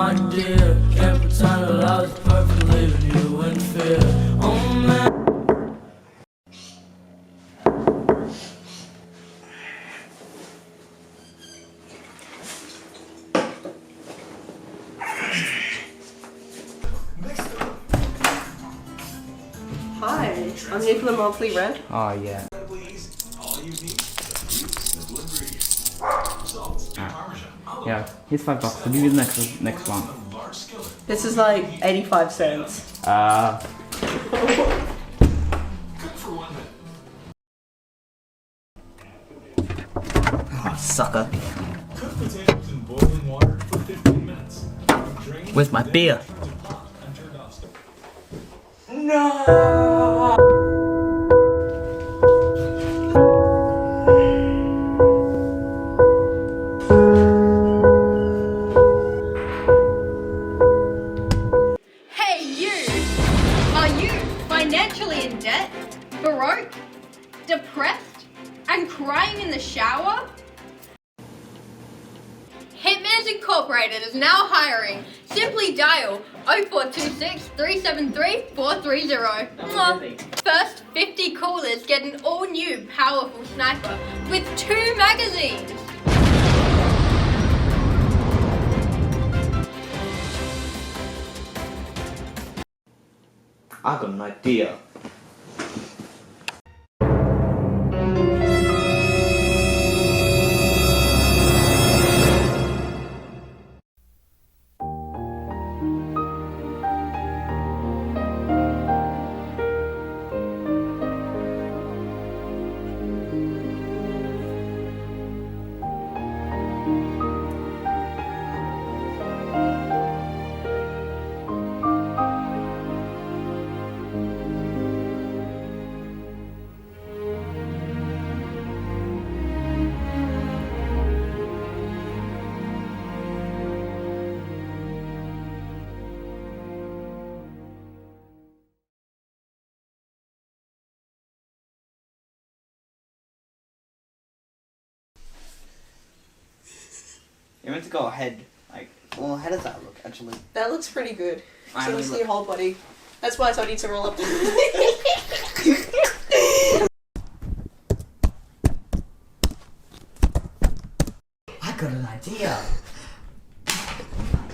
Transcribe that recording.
idea. Can't pretend that I was perfect, leaving you in fear. Oh man. Hi, I'm here for the monthly rent. Oh yeah. Yeah, here's $5. I'll give you the next one. This is like 85 cents. Oh, sucker. Cook potatoes in boiling water for 15 minutes. Drain. Where's my beer? And turn off stove. No. Hey you! Are you financially in debt, broke, depressed, and crying in the shower? Hitmans Incorporated is now hiring. Simply dial 0426 373 430. First 50 callers get an all-new powerful sniper with 2 magazines. I got an idea. You're meant to go ahead. Like, well, how does that look, actually? That looks pretty good. I So only let's see look- your whole body. That's why I told you to roll up. I got an idea.